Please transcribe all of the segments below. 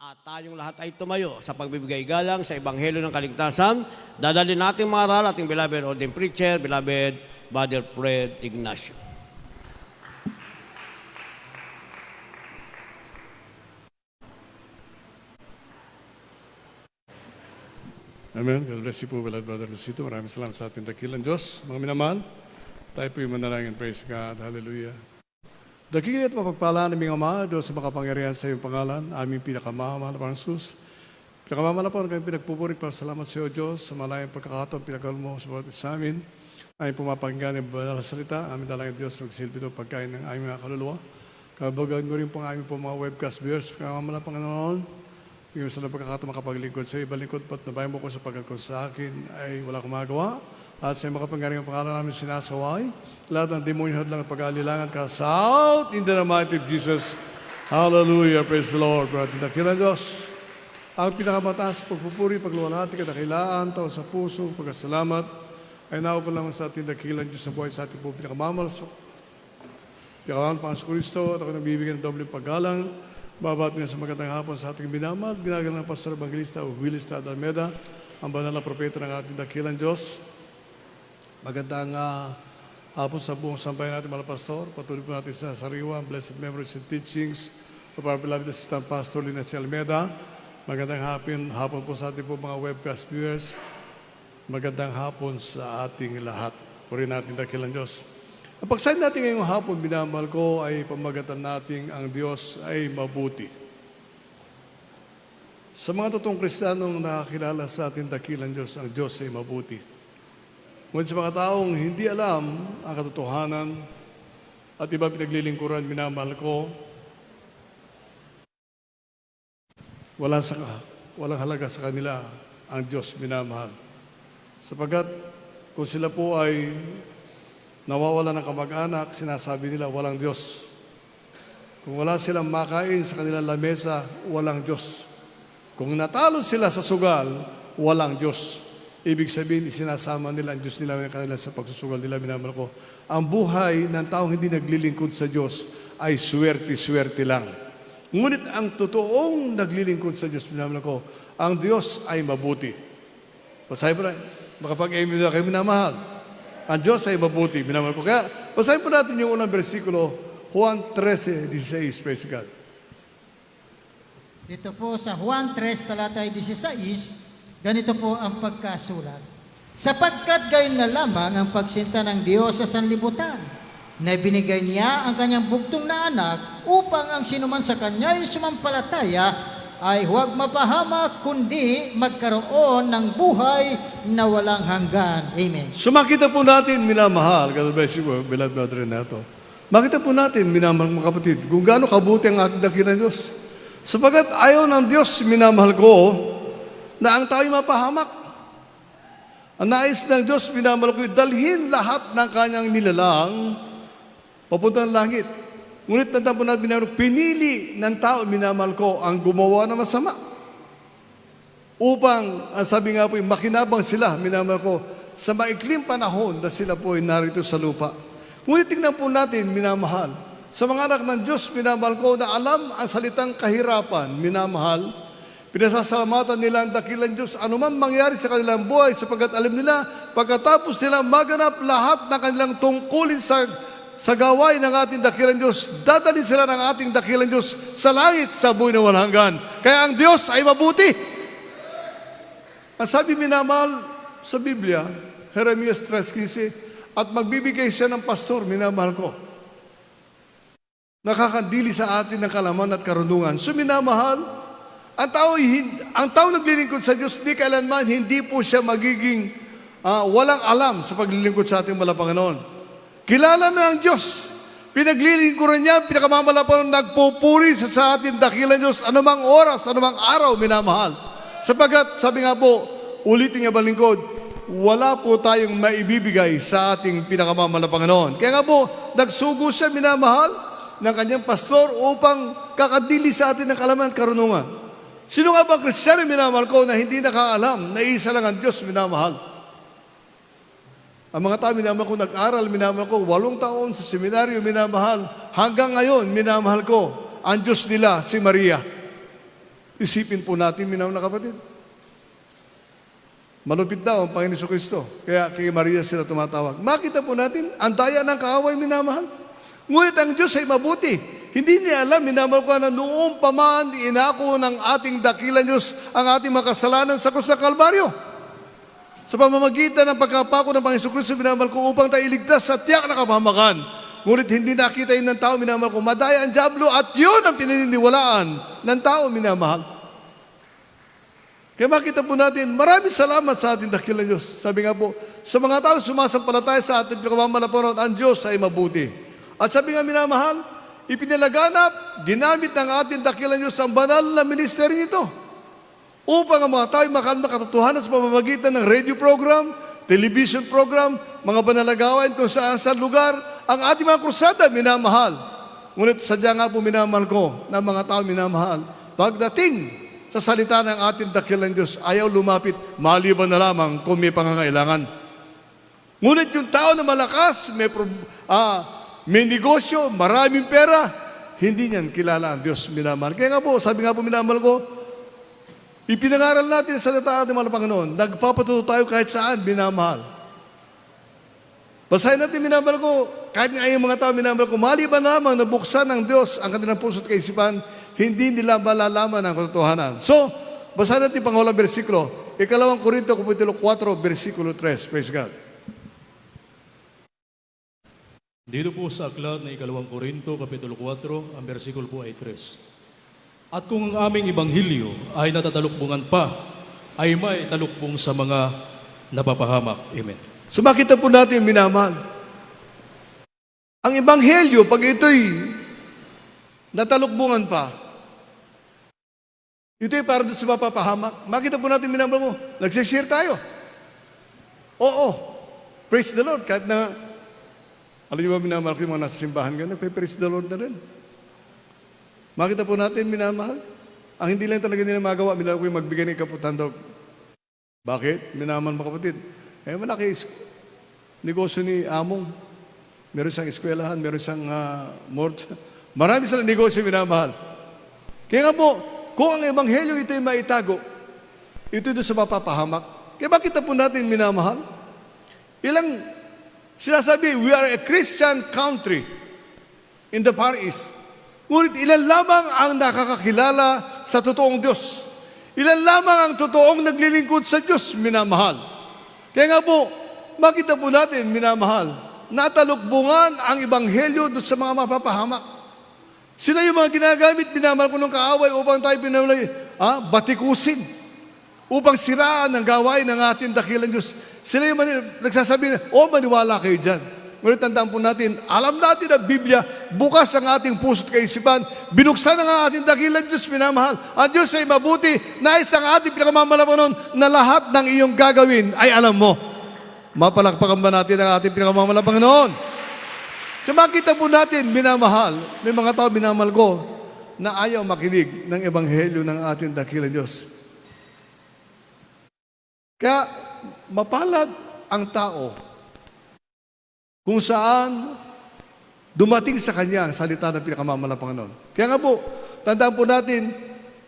At tayong lahat ay tumayo sa pagbibigay galang sa Ebanghelyo ng Kaligtasan. Dadalhin natin maral ating beloved ordained preacher, beloved Brother Fred Ignacio. Amen. God bless you po, beloved Brother Lucito. Maraming salamat sa ating dakilang Diyos. Mga minamahal, tayo po yung manalangin. Praise God. Hallelujah. Dakilang at mapagpalaan naming Ama, Diyos sa makapangyarihan sa iyong pangalan, aming pinakamamahal na Panginoon. Pinakamamahal na po ang kayong pinagpupurik para salamat sa iyo, Diyos, sa malayang pagkakataon, pinagkawal mo sa bawat isa amin. Aming pumapakinggan ng banal na salita, aming dalangin Diyos, magsilbi ito pagkain ng aming mga kaluluwa. Kabagawan mo rin po ang aming po mga webcast viewers, pinakamamahal na Panginoon. Yung sa pagkakataon makapaglingkod sa iyo, balingkod pat nabayan mo ko sa pagkakot sa akin ay wala akong magawa. At sa makapangyarihan pangalan namin sinasaway, lahat ng demonyo hadlang at pag-aalilangan cast out in the mighty of Jesus. Hallelujah. Praise the Lord. Prating dakilang Diyos. Ang pinakamataas pagpupuri, pagluwalhati, kadakilaan, tao sa puso, pagkasalamat, ay naupo lang sa ating dakilang Diyos na buhay sa ating po pinakamamal. Pinakamamal Panginoon Kristo at ako nagbibigyan ng doble paggalang. Babat niya sa magandang hapon sa ating binamahal, ginagalang ng Pastor Evangelista o Willis Almeida, ang banal na propeta ng ating dakilang Diyos. Magandang hapon sa buong sambayan natin, mga pastor. Patuloy po natin sa sariwa, blessed memories and teachings of our beloved Assistant Pastor Lina C. Almeida. Magandang hapon po sa ating po mga webcast viewers. Magandang hapon sa ating lahat. Puri natin dakilang Diyos. Ang pagsayin natin ngayong hapon, binamahal ko, ay pamagatan natin ang Diyos ay mabuti. Sa mga totoong Kristiyanong nakakilala sa ating dakilang Diyos, ang Diyos ay mabuti. Ngunit sa mga taong hindi alam ang katotohanan at iba pinaglilingkuran, minamahal ko, walang halaga sa kanila ang Diyos minamahal. Sapagat kung sila po ay nawawala ng kamag-anak, sinasabi nila walang Diyos. Kung wala silang makain sa kanilang lamesa, walang Diyos. Kung natalo sila sa sugal, walang Diyos. Ibig sabihin, isinasama nila ang Diyos nila kanila sa pagsusugal nila, minamahal ko. Ang buhay ng taong hindi naglilingkod sa Diyos ay swerte-swerte lang. Ngunit ang totoong naglilingkod sa Diyos, minamahal ko, ang Diyos ay mabuti. Basahin po na, makapag-amen na kayo, minamahal. Ang Diyos ay mabuti, minamahal ko. Kaya, basahin po natin yung unang versikulo, Juan 13:16, praise God. Dito po sa Juan 3, talatay 16, ganito po ang pagkasulat. Sapagkat gayon na lamang ang pagsinta ng Diyos sa sanlibutan, na binigay niya ang kanyang bugtong na anak upang ang sinuman sa kanya ay sumampalataya ay huwag mapahamak kundi magkaroon ng buhay na walang hanggan. Amen. So makita po natin, minamahal, God bless you, beloved brother Renato. Makita po natin, minamahal mga kapatid, kung gaano kabuti ang ating dakilang Diyos. Sapagat ayaw ng Diyos, minamahal ko, na ang tao'y mapahamak. Ang nais ng Diyos, minamahal ko, dalhin lahat ng kanyang nilalang papunta ng langit. Ngunit natapon natin, minamahal ko, pinili ng tao, minamahal ko, ang gumawa ng masama. Upang, ang sabi nga po, makinabang sila, minamahal ko, sa maikling panahon na sila po ay narito sa lupa. Ngunit tingnan po natin, minamahal, sa mga anak ng Diyos, minamahal ko, na alam ang salitang kahirapan, minamahal, pinasasalamatan nila ang dakilang Diyos anuman mangyari sa kanilang buhay sapagkat alam nila pagkatapos nila maganap lahat ng kanilang tungkulin sa gawain ng ating dakilang Diyos, dadalhin sila ng ating dakilang Diyos sa langit sa buhay na walang hanggan. Kaya ang Diyos ay mabuti. Ang sabi minamahal sa Biblia, Jeremias 3:15, at magbibigay siya ng pastor, minamahal ko, nakakandili sa atin ng kalaman at karunungan. So minamahal, ang tao naglilingkod sa Diyos, di kailanman, hindi po siya magiging walang alam sa paglilingkod sa ating mahal na Panginoon. Kilala na ang Diyos. Pinaglilingkuran niya, pinakamamalapan nagpupuri sa ating dakilang Diyos, anumang oras, anumang araw, minamahal. Sapagat, sabi nga po, ulitin niya balingkod, wala po tayong maibibigay sa ating pinakamamahal na Panginoon. Kaya nga po, nagsugo siya, minamahal, ng kanyang pastor upang kakadili sa atin ng kalaman at karunungan. Sino nga ba ang Kristiyano, minamahal ko, na hindi nakaalam na isa lang ang Diyos, minamahal? Ang mga tao, minamahal ko, nag-aral, minamahal ko, 8 taon sa seminaryo, minamahal. Hanggang ngayon, minamahal ko, ang Diyos nila, si Maria. Isipin po natin, minamahal na kapatid. Malupit daw ang Panginoon Kristo. Kaya kay Maria sila tumatawag. Makita po natin, ang daya ng kaaway minamahal. Ngunit ang Diyos ay mabuti. Hindi niya alam, minamahal ko na noong paman, inako ng ating dakilang Diyos ang ating makasalanan sa krus ng Kalbaryo. Sa pamamagitan ng pagkapako ng Panginoon Kristo, minamahal ko upang tayo iligtas sa tiyak na kapahamakan. Ngunit hindi nakita yun ng tao, minamahal ko. Madaya ang dyablo at yun ang pinaniniwalaan ng tao, minamahal. Kaya makita po natin, maraming salamat sa ating dakilang Diyos. Sabi nga po, sa mga tao sumasampalataya sa ating pinakamamalapanan, ang Diyos ay mabuti. At sabi nga minamahal, ipinalaganap, ginamit ng ating dakilang Diyos ang banal na ministeryo ito upang ang mga tao makatotohanan sa pamamagitan ng radio program, television program, mga banalagawain kung saan lugar, ang ating mga krusada, minamahal. Ngunit sadya nga po minamahal ko ng mga tao minamahal, pagdating sa salita ng ating dakilang Diyos, ayaw lumapit, maliban na lamang kung may pangangailangan. Ngunit yung tao na malakas, may negosyo, maraming pera, hindi niyan kilala ang Diyos minamahal. Kaya nga po, sabi nga po minamahal ko, ipinangaral natin sa salita ating mga Panginoon, nagpapatuto tayo kahit saan minamahal. Basahin natin minamahal ko, kahit nga yung mga tao minamahal ko, maliban na lamang nabuksan ng Diyos ang kanilang puso't kaisipan, hindi nila malalaman ang katotohanan. So, basahin natin pangulang bersikulo. 2 Korinto, Kapitulo 4, versikulo 3. Praise God. Dito po sa aklat na 2 Korinto, Kapitulo 4, ang bersikulo po ay 3. At kung ang aming ibanghilyo ay natatalukbungan pa, ay may talukbong sa mga napapahamak. Amen. So, makita po natin, minamahal. Ang ebanghelyo, pag ito'y natalukbungan pa, ito'y para sa mapapahamak. Makita po natin, minamahal mo, nagsishare tayo. Oo, praise the Lord. Kahit na, alam niyo ba, minamahal ko yung mga nasa simbahan ngayon, nagpe-praise the Lord na rin. Makita po natin, minamahal, ang hindi lang talaga nila magawa, minamahal ko yung magbigay ng kaputandog. Bakit? Minamahal mo kapatid. Malaki negosyo ni Among. Meron siyang eskwelahan, meron siyang mort. Marami silang negosyo, minamahal. Kaya nga po, kung ang ebanghelyo ito'y maitago, ito doon sa mapapahamak. Kaya makita po natin, minamahal, ilang sinasabi, we are a Christian country in the Far East. Ngunit ilan lamang ang nakakakilala sa totoong Diyos. Ilan lamang ang totoong naglilingkod sa Diyos, minamahal. Kaya nga po, makita po natin, minamahal, natalukbungan ang ebanghelyo doon sa mga mapapahamak. Sila yung mga ginagamit, minamahal ko ng kaaway upang tayo batikusin, upang siraan ang gawain ng ating dakilang Diyos. Sila yung nagsasabi, maniwala kayo dyan. Ngunit tandaan po natin, alam natin ang Biblia, bukas ang ating puso't kaisipan, binuksan ang ating dakilang Diyos, minamahal. Ang Diyos ay mabuti, nais ng ating pinakamamalapanon na lahat ng iyong gagawin ay alam mo. Mapalakpakan ba natin ang ating pinakamamalapanon? Sa makita po natin, minamahal, may mga tao minamahal ko na ayaw makinig ng ebanghelyo ng ating dakilang Diyos. Kaya mapalad ang tao kung saan dumating sa kanya ang salita ng pinakamamahal ng Panginoon. Kaya nga po, tandaan po natin,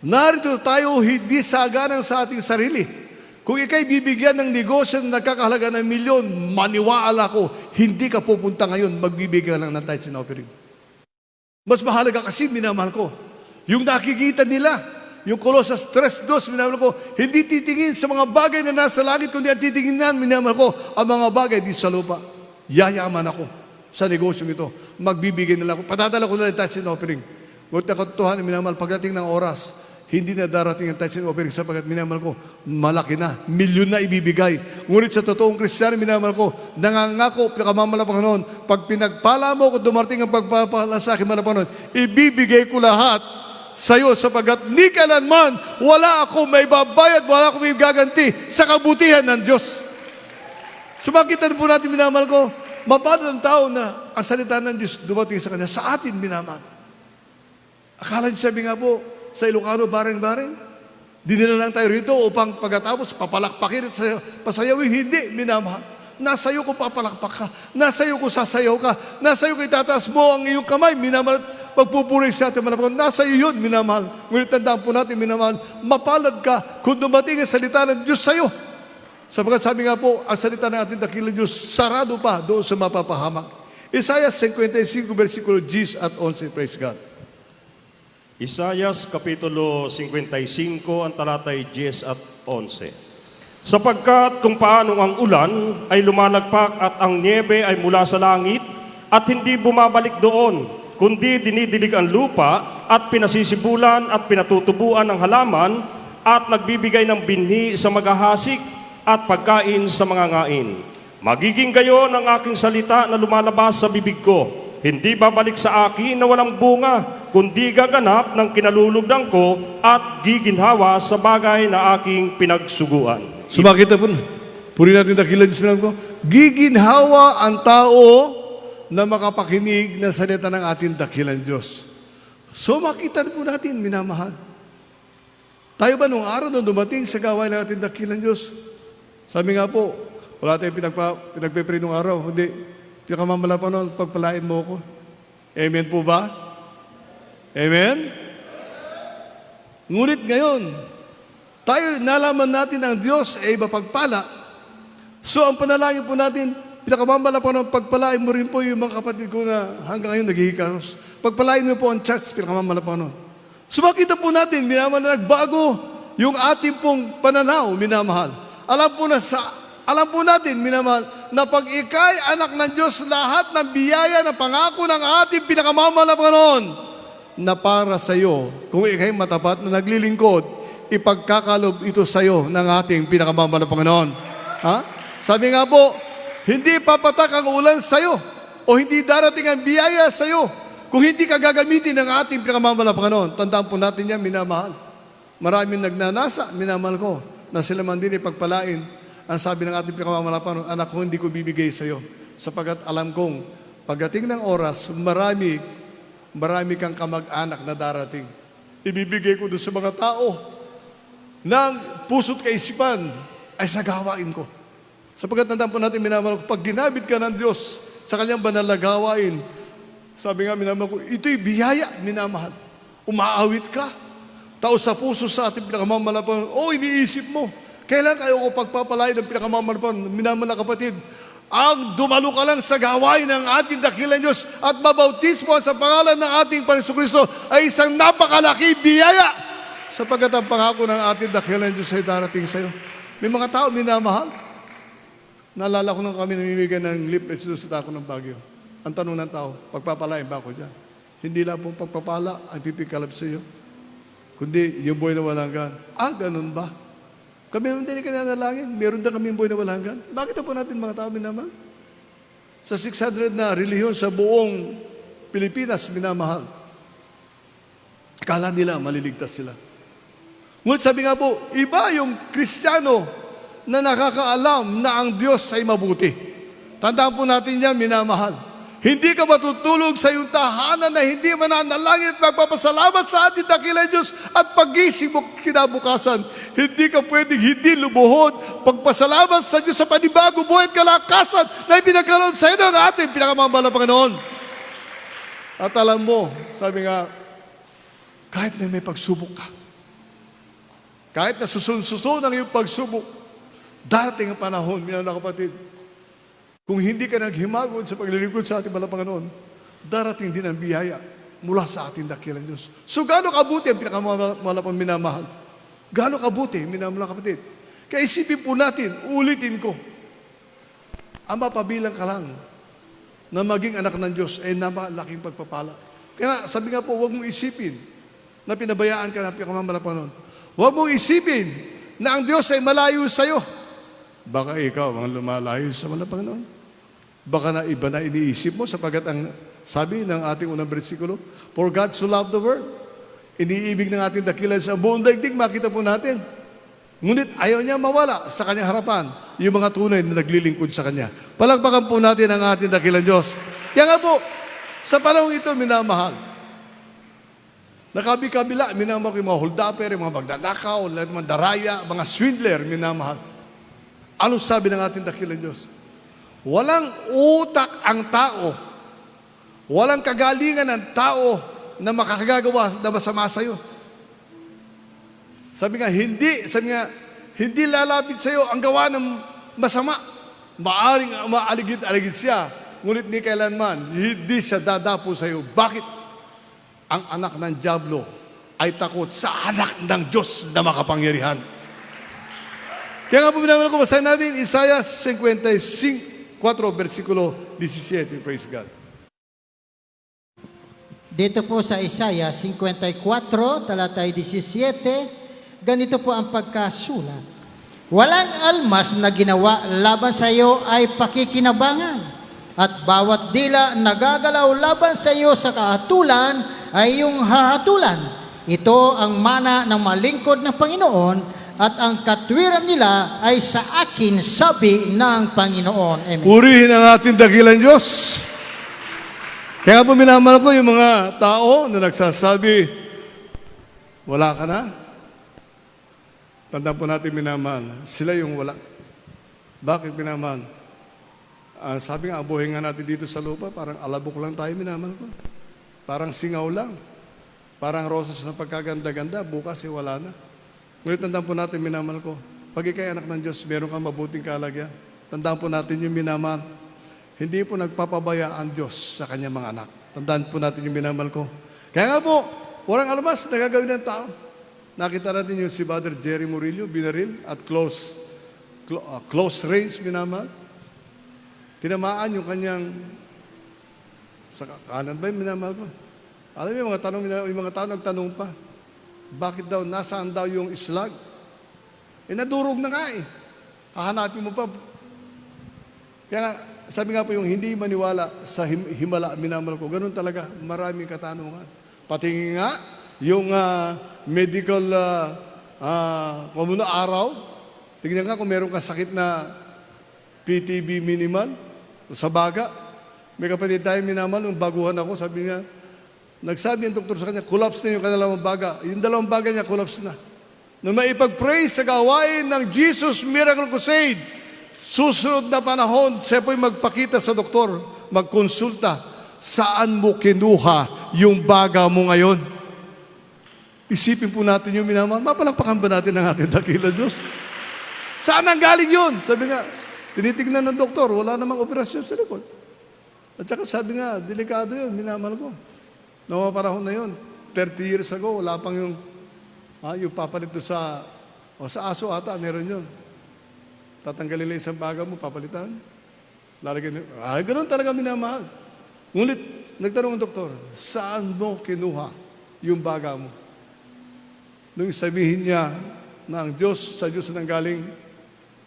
narito tayo hindi saganang sa ating sarili. Kung ikay bibigyan ng negosyo na nagkakahalaga ng milyon, maniwala ko, hindi ka pupunta ngayon, magbibigyan lang ng tithes and offering. Mas mahalaga kasi, minamahal ko, yung nakikita nila, yung Colossus 3:2, minamahal ko, hindi titingin sa mga bagay na nasa langit, kundi ang titinginan, minamahal ko, ang mga bagay dito sa lupa. Yayaman ako sa negosyo ito. Magbibigay na lang ako. Patadala ko na ng tithes and offering. Ngunit ang katotohanan, minamahal, pagdating ng oras, hindi na darating ang tithes and offering sapagkat minamahal ko, malaki na, milyon na ibibigay. Ngunit sa totoong Kristiyano, minamahal ko, nangangako, pinakamamahal ng Panginoon, pag pinagpala mo kung dumarating ang pagpapala sa akin, Panginoon, ibibigay ko lahat sa iyo sapagkat ni kailanman wala ako may babayad, wala ako may gaganti sa kabutihan ng Diyos. Sumakitan po natin, minamahal ko, mapalad ang tao na ang salita ng Diyos dumating sa kanya, sa atin, minamahal. Akala niyo, sabi nga po, sa Ilocano, bareng-bareng. Dinila lang tayo rito upang pagkatapos papalakpakin at pasayawin. Hindi, minamahal. Nasa iyo ko papalakpak ka. Nasa iyo ko sasayaw ka. Nasa iyo ko itataas mo ang iyong kamay. Minamahal. pagpupuri sa ating mga nasa iyo yun, minamahal. Ngunit tandaan po natin, minamahal, mapalad ka kung dumating ang salita ng Diyos sa iyo. Sapagkat sabi nga po, ang salita ng ating dakilang Diyos, sarado pa doon sa mapapahamak. Isaiah 55, versikulo 10 at 11, praise God. Isayas Kapitulo 55, ang talatay 10 at 11. Sapagkat kung paanong ang ulan ay lumalagpak at ang niebe ay mula sa langit at hindi bumabalik doon, kundi dinidilig ang lupa at pinasisibulan at pinatutubuan ng halaman at nagbibigay ng binhi sa maghahasik at pagkain sa mga ngain. Magiging gayon ang aking salita na lumalabas sa bibig ko. Hindi babalik sa akin na walang bunga, kundi gaganap ng kinalulugdan ko at giginhawa sa bagay na aking pinagsuguan. Sumakita po, puri natin dakilang Diyos ko, giginhawa ang tao na makapakinig na salita ng ating dakilang Diyos. So makita po natin, minamahal. Tayo ba nung araw nung dumating sa gawain ng ating dakilang Diyos? Sabi nga po, wala tayong pinagpe-pray nung araw. Hindi, pinakamamala pa noon, pagpalain mo ako. Amen po ba? Amen? Ngunit ngayon, tayo nalaman natin ang Diyos ay mapagpala. So ang panalangin po natin, pinakamamala pa noon, pagpalain mo rin po yung mga kapatid ko na hanggang ngayon naghihikaros. Pagpalain mo po ang church, pinakamamala pa noon. So makita po natin, minamahal na nagbago yung ating pong pananaw, minamahal. Alam po natin, minamahal, na pag ikay anak ng Diyos, lahat ng biyaya ng pangako ng ating pinakamamahal na Panginoon na para sa iyo, kung ikay matapat na naglilingkod, ipagkakalob ito sa iyo ng ating pinakamamahal na Panginoon. Ha? Sabi nga po, hindi papatak ang ulan sa iyo o hindi darating ang biyaya sa iyo kung hindi ka gagamitin ng ating pinakamamahal na Panginoon. Tandaan po natin yan, minamahal. Maraming nagnanasa, minamahal ko, na sila man din ipagpalain. Ang sabi ng ating pinakamamahal na Panginoon, anak ko, hindi ko bibigay sa iyo. Sapagat alam kong, pagdating ng oras, marami kang kamag-anak na darating. Ibibigay ko doon sa mga tao ng puso't kaisipan ay sagawain ko. Sapagat tandaan po natin, minamahal ko, pag ginamit ka ng Diyos sa kanyang banal na gawain, sabi nga, minamahal ko, ito'y biyaya, minamahal. Umaawit ka. Tao sa puso sa ating pinakamamahal na Panginoon, iniisip mo, kailan kayo ko pagpapalain ng pinakamamahal na Panginoon, minamahal na kapatid, ang dumalo ka lang sa gawain ng ating dakilang Diyos at mabautismo sa pangalan ng ating Panginoon Kristo ay isang napakalaki biyaya sapagkat ang pangako ng ating dakilang Diyos ay darating sa iyo. May mga tao minamahal. Naalala ko nang kami namimigay ng leaflets doon sa Tako ng Baguio. Ang tanong ng tao, pagpapalain ba ako dyan? Hindi lang pong pagpapala ay pipikalab sa iyo, kundi yung buhay na walang hanggan. Ganun ba? Kami hindi ka nanalangin, meron na kami buhay na walang hanggan. Bakit po natin mga tao minamahal? Sa 600 na relihiyon sa buong Pilipinas, minamahal. Akala nila maliligtas sila. Ngunit sabi nga po, iba yung Kristiyano na nakakaalam na ang Diyos ay mabuti. Tandaan po natin yan, minamahal. Hindi ka matutulog sa iyong tahanan na hindi mananalangin at magpapasalamat sa ating dakilang Diyos at pag-isip mo kinabukasan. Hindi ka pwedeng hindi lumuhod. Pagpasalamat sa Diyos sa panibagong buhay at kalakasan na ipinagkaloob sa iyo ng ating pinakamamahal na Panginoon. At alam mo, sabi nga, kahit na may pagsubok ka, kahit na susun ang iyong pagsubok, darating ang panahon, minamahal na kapatid, kung hindi ka naghimagod sa paglilingkod sa ating mahal na Panginoon, darating din ang biyaya mula sa ating dakilang Diyos. So, gaano kabuti ang pinakamahal na minamahal? Gaano kabuti, minamahal na kapatid? Kaya isipin po natin, ulitin ko, ang mapabilang ka lang na maging anak ng Diyos ay napalaking pagpapala. Kaya sabi nga po, huwag mong isipin na pinabayaan ka ng pinakamahal na Panginoon. Huwag mong isipin na ang Diyos ay malayo sa iyo. Baka ikaw ang lumalayo sa mahal na Panginoon. Baka na iba na iniisip mo sapagat ang sabi ng ating unang bersikulo, for God so loved the world. Iniibig ng ating dakilan sa buong daigdig, makita po natin. Ngunit ayaw niya mawala sa kanyang harapan yung mga tunay na naglilingkod sa kanya. Palagpakan po natin ang ating dakilang Diyos. Kaya nga po, sa panahon ito, minamahal. Nakabi-kabila, minamahal ko yung mga holdapper, yung mga magdadakaw, mga daraya, mga swindler, minamahal. Ano sabi ng ating dakilang Diyos? Walang utak ang tao. Walang kagalingan ng tao na makakagawa na masama sa'yo. Sabi nga, hindi lalapit sa'yo ang gawa ng masama. Maaring maaligid-aligid siya, ngunit di kailanman, hindi siya dadapo sa'yo. Bakit? Ang anak ng dyablo ay takot sa anak ng Diyos na makapangyarihan. Kaya nga po minamahal ko, basahin natin Isaiah 55, 4, versikulo 17. Praise God. Dito po sa Isaiah 54, talatay 17, ganito po ang pagkasulat. Walang almas na ginawa laban sa iyo ay pakikinabangan, at bawat dila nagagalaw laban sa iyo sa kahatulan ay iyong hahatulan. Ito ang mana ng malingkod na Panginoon, at ang katwiran nila ay sa akin, sabi ng Panginoon. Amen. Purihin ang ating dakilang Diyos. Kaya po minamahal ko yung mga tao na nagsasabi, wala ka na. Tandaan po natin minamahal, sila yung wala. Bakit minamahal? Sabi nga, abuhin nga natin dito sa lupa, parang alabok lang tayo minamahal ko. Parang singaw lang. Parang rosas na pagkaganda-ganda, bukas wala na. Ngunit tandaan po natin, minamahal ko, pag ikay anak ng Diyos, meron kang mabuting kalagyan. Tandaan po natin yung minamahal. Hindi po nagpapabaya ang Diyos sa kanyang mga anak. Tandaan po natin yung minamahal ko. Kaya nga po, walang almas na gagawin ng tao. Nakita natin yung si Brother Jerry Murillo, binaril at close range, minamahal. Tinamaan yung kanyang, sa kanan ba yung minamahal ko? Alam mo yung mga tanong nagtanong pa. Bakit daw, nasaan daw yung islag? Nadurog na nga eh. Hahanapin mo pa. Kaya sabi nga po yung hindi maniwala sa himala, minamahal ko, ganun talaga, maraming katanungan. Pati nga, yung medical araw, tingnan nga kung meron kang sakit na PTB minimal, sa baga. May kapatid tayo minamahal, nung baguhan ako, sabi niya, nagsabi ang doktor sa kanya, collapse na yung kanilang baga. Yung dalawang baga niya, collapse na. Nung maipag-pray sa gawain ng Jesus Miracle Crusade, susunod na panahon, siya po'y magpakita sa doktor, magkonsulta, saan mo kinuha yung baga mo ngayon? Isipin po natin yung minamahal. Mapalakpakan ba natin ang ating dakilang Diyos? Saan ang galing yun? Sabi nga, tinitignan ng doktor, wala namang operasyon sa likod. At saka sabi nga, delikado yun, minamahal ko. Noong mga panahon na yun, 30 years ago, wala pang yung papalit doon sa aso ata, meron yun. Tatanggalin lang isang baga mo, papalitan. Lalagyan, ganoon talaga minamahal. Ngunit, nagtanong ang doktor, saan mo kinuha yung baga mo? Nung sabihin niya na ang Diyos, sa Diyos nang galing,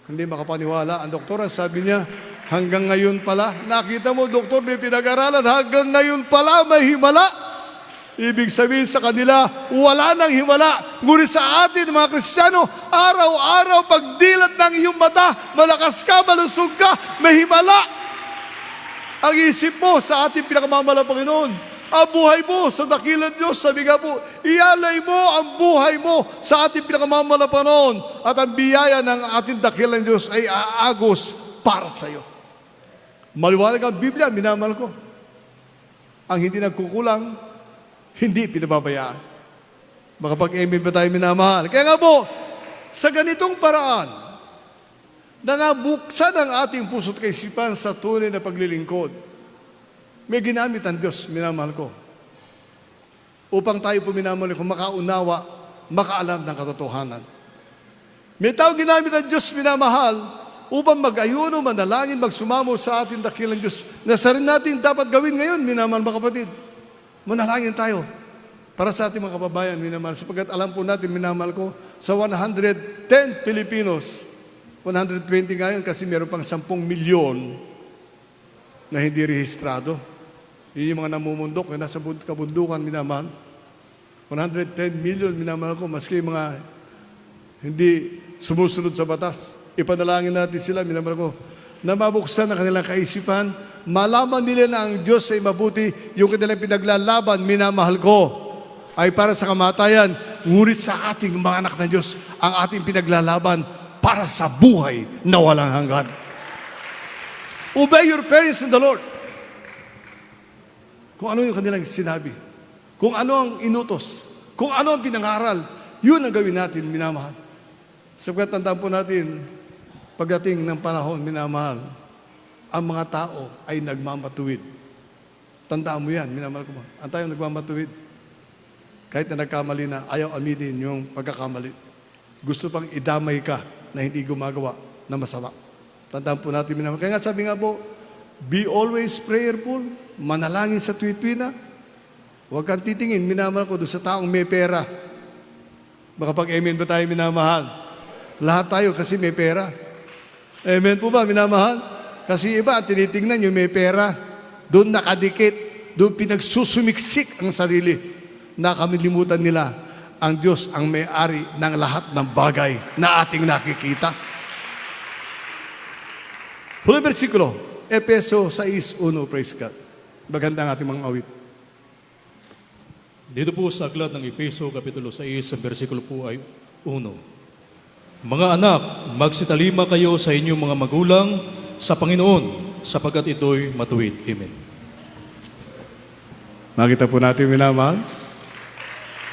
hindi makapaniwala. Ang doktor, ang sabi niya, hanggang ngayon pala, nakita mo, doktor, may pinag-aralan, hanggang ngayon pala, may himala. Ibig sabihin sa kanila, wala nang himala. Ngunit sa atin, mga Kristiyano, araw-araw, pagdilat ng iyong mata, malakas ka, malusog ka, may himala. Ang isip mo sa ating pinakamamahal na Panginoon, ang buhay mo sa dakilang Diyos, sabi nga po, ialay mo ang buhay mo sa ating pinakamamahal na Panginoon, at ang biyaya ng ating dakilang Diyos ay aagos para sa iyo. Maliwanag ang Biblia, minamahal ko. Ang hindi nagkukulang, hindi pinababayaan. Makapag-amen ba tayo minamahal? Kaya nga po, sa ganitong paraan, na nabuksan ang ating puso't kaisipan sa tunay na paglilingkod, may ginamit ang Diyos, minamahal ko, upang tayo po minamahal ko makaunawa, makaalam ng katotohanan. May tao ginamit ang Diyos, minamahal, upang mag-ayuno, manalangin, magsumamo sa ating dakilang Diyos, na sa rin natin dapat gawin ngayon, minamahal mga kapatid. Manalangin tayo para sa ating mga kababayan, minamahal. Sapagkat alam po natin, minamahal ko, sa 110 Pilipinos, 120 ngayon kasi meron pang 10 milyon na hindi rehistrado. Yun yung mga namumundok, na nasa kabundukan, minamahal. 110 million, minamahal ko, maski mga hindi sumusunod sa batas. Ipanalangin natin sila, minamahal ko, na mabuksan ang kanilang kaisipan, malaman nila na ang Diyos ay mabuti, yung kanilang pinaglalaban, minamahal ko, ay para sa kamatayan, ngunit sa ating mga anak ng Diyos, ang ating pinaglalaban para sa buhay na walang hanggan. Obey your parents in the Lord. Kung ano yung kanilang sinabi. Kung ano ang inutos, kung ano ang pinangaral, yun ang gawin natin, minamahal. Sapagkat tandaan po natin, pagdating ng panahon, minamahal, ang mga tao ay nagmamatuwid. Tandaan mo yan, minamahal ko mo. Ang tayo nagmamatuwid. Kahit na nagkamali na, ayaw aminin yung pagkakamali. Gusto pang idamay ka na hindi gumagawa na masama. Tandaan po natin, minamahal. Kaya nga sabi nga po, be always prayerful, manalangin sa tuwid-tuwid na. Huwag kang titingin, minamahal ko, doon sa taong may pera. Makapag-amen ba tayo, minamahal? Lahat tayo kasi may pera. Amen po ba, minamahal? Kasi iba, tinitingnan yung may pera. Doon nakadikit, doon pinagsusumiksik ang sarili. Nakamilimutan nila, ang Diyos ang may-ari ng lahat ng bagay na ating nakikita. Huling versikulo, Efeso 6:1, praise God. Maganda ang ating mga awit. Dito po sa aklat ng Efeso, Kapitulo 6, ang versikulo po ay 1. Mga anak, magsitalima kayo sa inyong mga magulang sa Panginoon, sapagkat ito'y matuwid. Amen. Makita po natin, minamahal.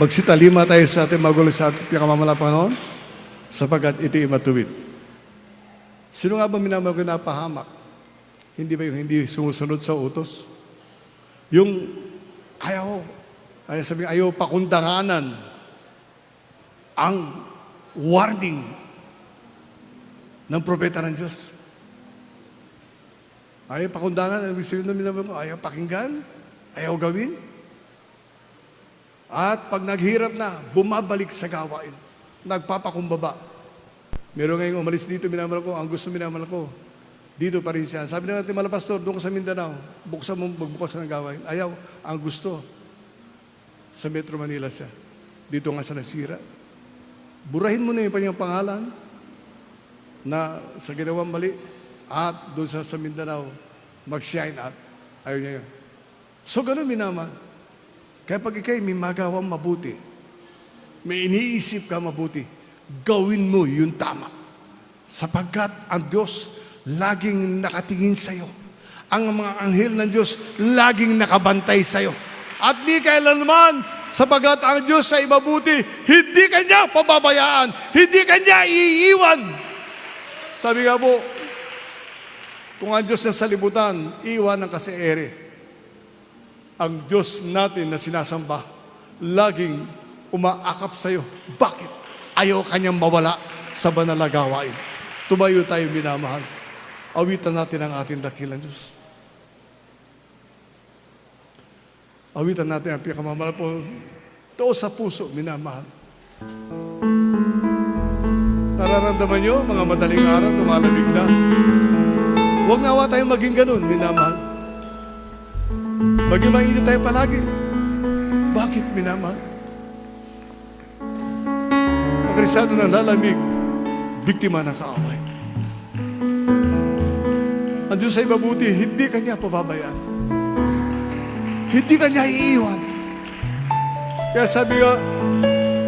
Magsitalima tayo sa ating magulang sa ating pinakamamalang Panginoon, sapagkat ito'y matuwid. Sino nga ba, minamahal ko, napahamak? Hindi ba yung hindi sumusunod sa utos? Yung ayaw pakundanganan ang warning ng propeta ng Diyos. Ayaw pakundangan, ang ibig sabihin namin ko, ayaw pakinggan, ayaw gawin. At pag naghirap na, bumabalik sa gawain. Nagpapakumbaba. Meron ngayong umalis dito, minamahal ko, ang gusto minamahal ko, dito pa rin siya. Sabi na natin, pastor, doon ka sa Mindanao, buksan mo, magbukas ng gawain. Ayaw, ang gusto, sa Metro Manila siya. Dito nga siya nasira. Burahin mo na yung kanyang pangalan na sa ginawang mali at doon sa Mindanao mag-shine up. Ayaw niya yun. So ganun, minamahal. Kaya pag ikay may magawang mabuti, may iniisip ka mabuti, gawin mo yung tama. Sapagkat ang Diyos laging nakatingin sa'yo. Ang mga anghel ng Diyos laging nakabantay sa'yo. At di kailanman, sapagkat ang Diyos ay mabuti, hindi Kanya pababayaan, hindi Kanya iiwan. Sabi nga po, kung ang Diyos na sa libutan, iwan ng kasi-ere. Ang Diyos natin na sinasamba, laging umaakap sa'yo. Bakit? Ayaw Kanyang mawala sa banal na gawain. Tumayo tayo, minamahal. Awitan natin ang ating dakilang Diyos. Awitan natin ang pinakamamahal po. Ito sa puso, minamahal. Nararamdaman nyo, mga madaling araw, lumalamig na. Huwag nawa tayong maging ganun, minamahal. Maging mainit tayo palagi. Bakit, minamahal? Ang Kristiyano na lalamig, biktima ng kaaway. Ang Diyos ay mabuti, hindi Kanya pababayaan. Hindi Kanya iiwan. Kaya sabi nga,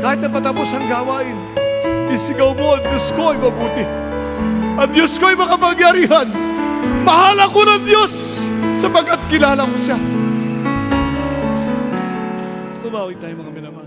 kahit na patapos ang gawain, isigaw mo, ang Diyos ko ay mabuti. Ang Diyos ko ay makapangyarihan. Mahal ako ng Diyos sapagkat kilala ko siya. Lumawi tayo, mga minamahal.